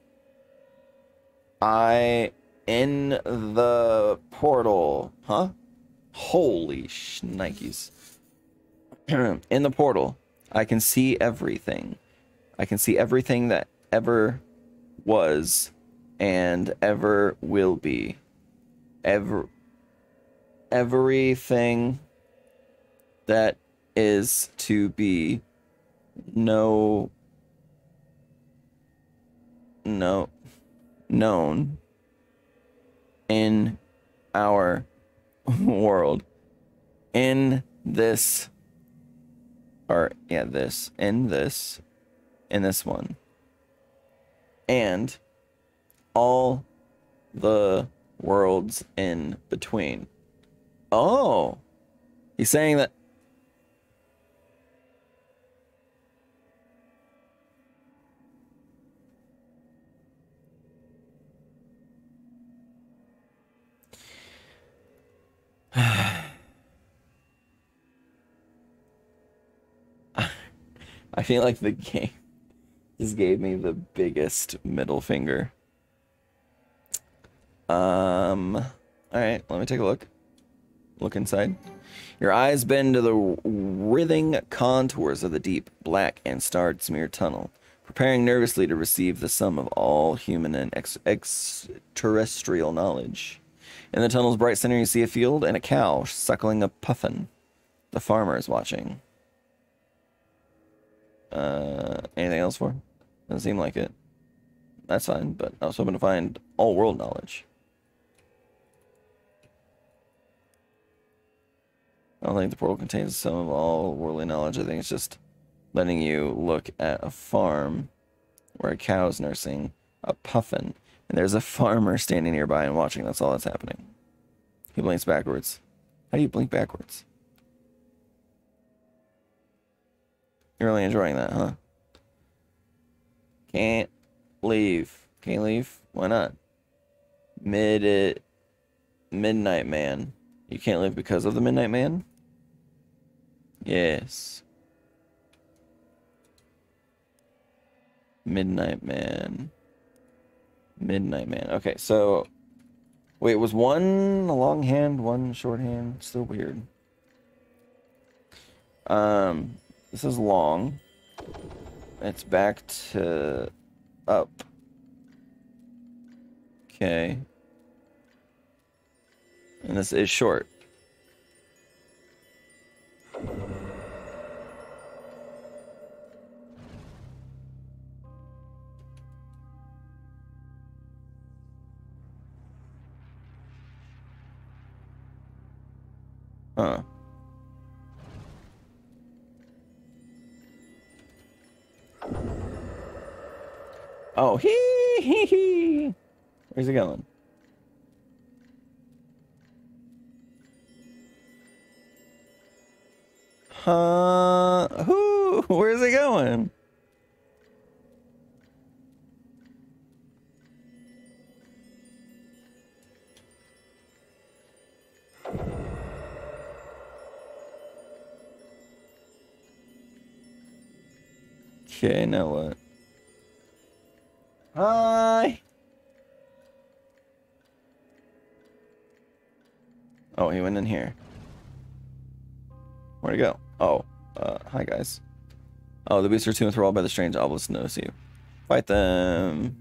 In the portal. Huh? Holy shnikes. In the portal, I can see everything. I can see everything that ever was and ever will be. Everything that is to be known in our world, in this, or yeah, in this one, and all the worlds in between. Oh, he's saying that. I feel like the game just gave me the biggest middle finger. All right, let me take a look. Look inside. Your eyes bend to the writhing contours of the deep, black, and star-smeared tunnel, preparing nervously to receive the sum of all human and extraterrestrial knowledge. In the tunnel's bright center, you see a field and a cow suckling a puffin. The farmer is watching. Anything else for? Doesn't seem like it. That's fine, but I was hoping to find all world knowledge. I don't think the portal contains some of all worldly knowledge. I think it's just letting you look at a farm where a cow is nursing a puffin, and there's a farmer standing nearby and watching. That's all that's happening. He blinks backwards. How do you blink backwards? You're really enjoying that, huh? Can't leave. Can't leave? Why not? Midnight Man. You can't leave because of the Midnight Man? Yes. Midnight Man. Midnight Man. Okay, so... Wait, was one a long hand, one short hand? Still weird. This is long. It's back to up. Okay. And this is short. Huh. Oh, hee. Where's he going? Huh? Who? Where's he going? Okay, now what? Hi. Oh, he went in here. Where'd he go? Oh, hi guys. Oh, the beasts are too enthralled by the strange obelisks to notice you. Fight them.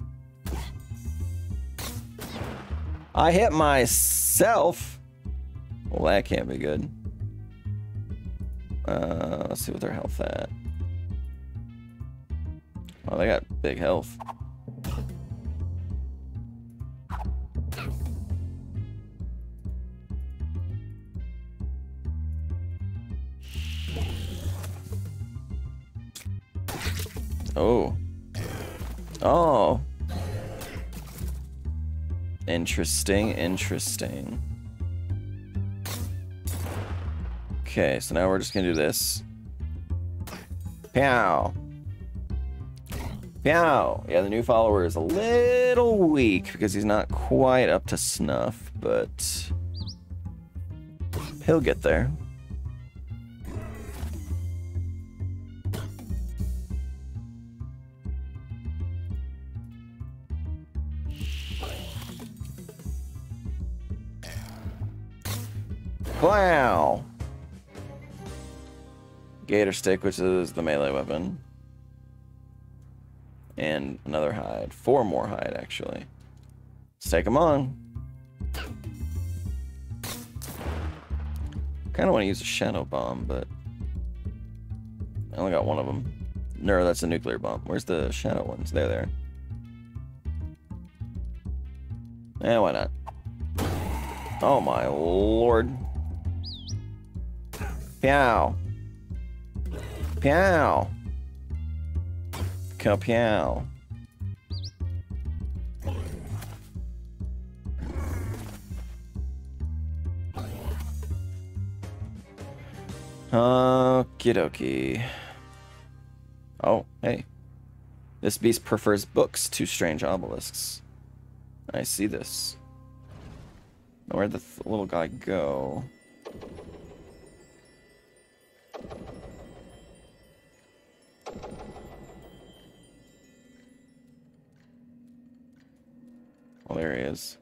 I hit myself. Well, that can't be good. Let's see what their health at. Oh, they got big health. Oh. Oh. Interesting, interesting. Okay, so now we're just gonna do this. Pow. Pow. Yeah, the new follower is a little weak because he's not quite up to snuff, but he'll get there. Wow. Gator stick, which is the melee weapon. And another hide. 4 more hide, actually. Let's take them on. Kind of want to use a shadow bomb, but I only got one of them. No, that's a nuclear bomb. Where's the shadow ones? They're there. Eh, why not? Oh my lord. Pow. Pow. Kapow. Okie dokie. Oh, hey. This beast prefers books to strange obelisks. I see this. Where'd the little guy go? Well, there he is.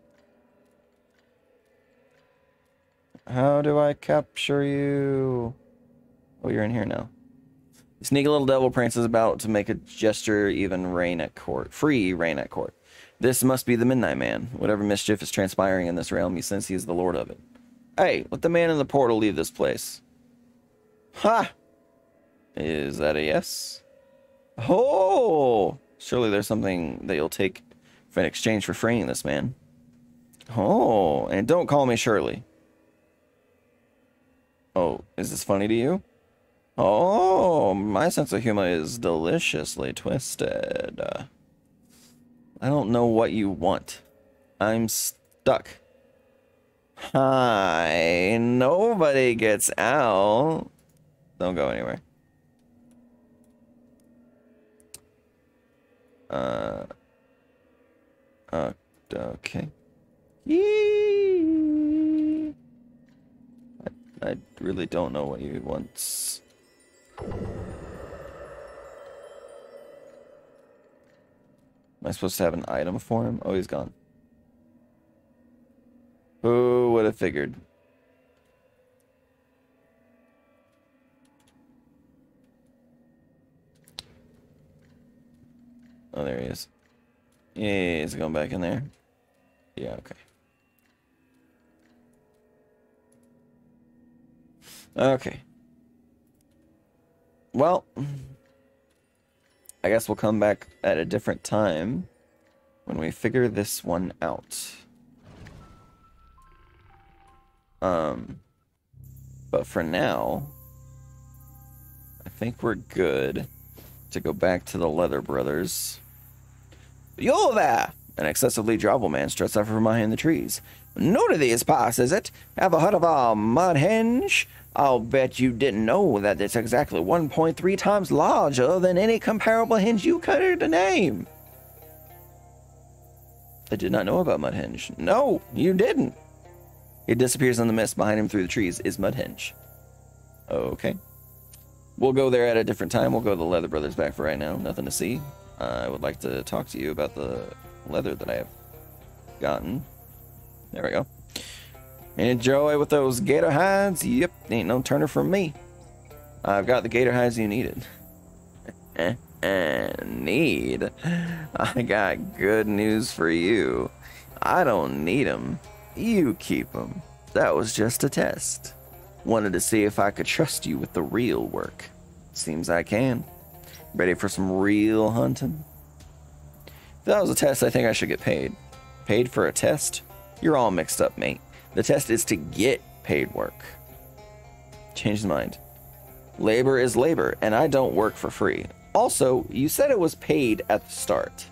How do I capture you? Oh, you're in here now. The sneaky little devil pranks is about to make a gesture, even reign at court. Free reign at court. This must be the Midnight Man. Whatever mischief is transpiring in this realm, he says he is the lord of it. Hey, let the man in the portal leave this place. Ha! Is that a yes? Oh! Surely there's something that you'll take in exchange for freeing this man. Oh, and don't call me Shirley. Oh, is this funny to you? Oh, my sense of humor is deliciously twisted. I don't know what you want. I'm stuck. Hi, nobody gets out. Don't go anywhere. Okay. Yee. I really don't know what you want. Am I supposed to have an item for him? Oh, he's gone. Who would have figured? Oh, there he is. Yeah, he's going back in there. Yeah, okay. Okay. Well, I guess we'll come back at a different time when we figure this one out. But for now, I think we're good to go back to the Leather Brothers. Yo there! An excessively jovial man struts out from behind the trees. New to these parts, is it? Ever heard of a mud henge? I'll bet you didn't know that it's exactly 1.3 times larger than any comparable henge you care to name. I did not know about Mudhenge. No, you didn't. It disappears in the mist. Behind him through the trees is Mudhenge. Okay. We'll go there at a different time. We'll go to the Leather Brothers back for right now. Nothing to see. I would like to talk to you about the leather that I have gotten. There we go. Enjoy with those gator hides. Yep, ain't no turner from me. I've got the gator hides you needed. Need? I got good news for you. I don't need them. You keep them. That was just a test. Wanted to see if I could trust you with the real work. Seems I can. Ready for some real hunting? If that was a test, I think I should get paid. Paid for a test? You're all mixed up, mate. The test is to get paid work. Change his mind. Labor is labor, and I don't work for free. Also, you said it was paid at the start.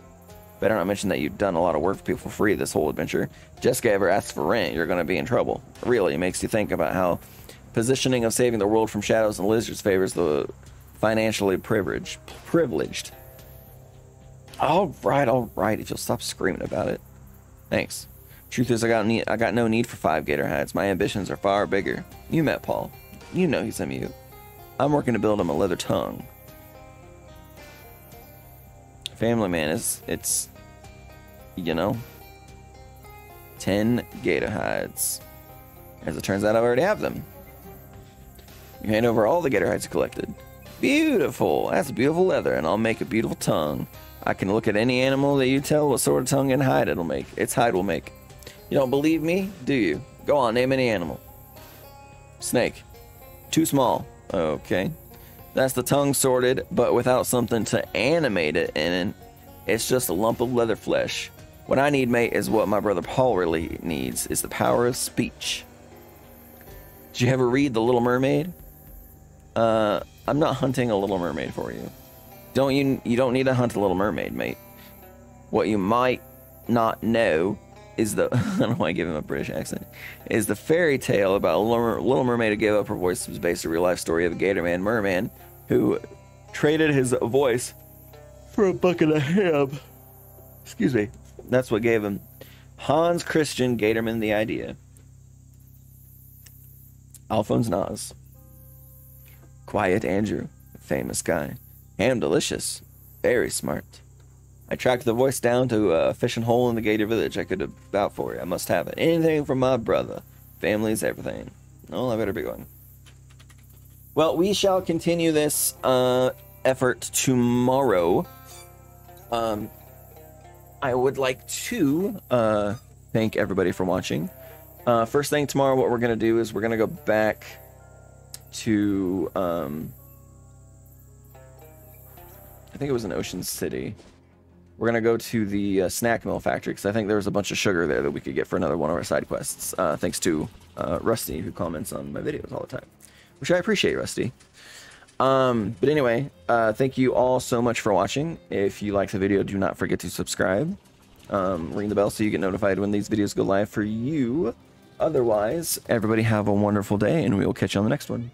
Better not mention that you've done a lot of work for people for free this whole adventure. Jessica ever asks for rent, you're going to be in trouble. Really, it makes you think about how positioning of saving the world from shadows and lizards favors the financially privileged. All right, if you'll stop screaming about it. Thanks. Truth is, I got no need for 5 gator hides. My ambitions are far bigger. You met Paul. You know he's a mute. I'm working to build him a leather tongue. Family man it's you know, 10 gator hides. As it turns out, I already have them. You hand over all the gator hides collected. Beautiful. That's beautiful leather, and I'll make a beautiful tongue. I can look at any animal that you tell what sort of tongue and hide it'll make. Its hide will make. You don't believe me, do you? Go on, name any animal. Snake. Too small. Okay. That's the tongue sorted, but without something to animate it in. It's just a lump of leather flesh. What I need, mate, is what my brother Paul really needs, is the power of speech. Did you ever read The Little Mermaid? I'm not hunting a Little Mermaid for you. You don't need to hunt a Little Mermaid, mate. What you might not know is the I don't know why I give him a British accent. Is the fairy tale about a Little Mermaid who gave up her voice was based on a real life story of a Gator Man merman who traded his voice for a bucket of ham. Excuse me. That's what gave him Hans Christian Gatorman the idea. Alphonse Nas. Quiet Andrew, famous guy. Ham delicious, very smart. I tracked the voice down to a fishing hole in the Gator village. I could have vouched for it. I must have it. Anything from my brother. Family's everything. Oh, I better be going. Well, we shall continue this effort tomorrow. I would like to thank everybody for watching. First thing tomorrow, what we're going to do is we're going to go back to, I think it was in Ocean City. We're going to go to the snack mill factory, because I think there was a bunch of sugar there that we could get for another one of our side quests, thanks to Rusty, who comments on my videos all the time, which I appreciate, Rusty. But anyway, thank you all so much for watching. If you like the video, do not forget to subscribe. Ring the bell so you get notified when these videos go live for you. Otherwise, everybody have a wonderful day, and we will catch you on the next one.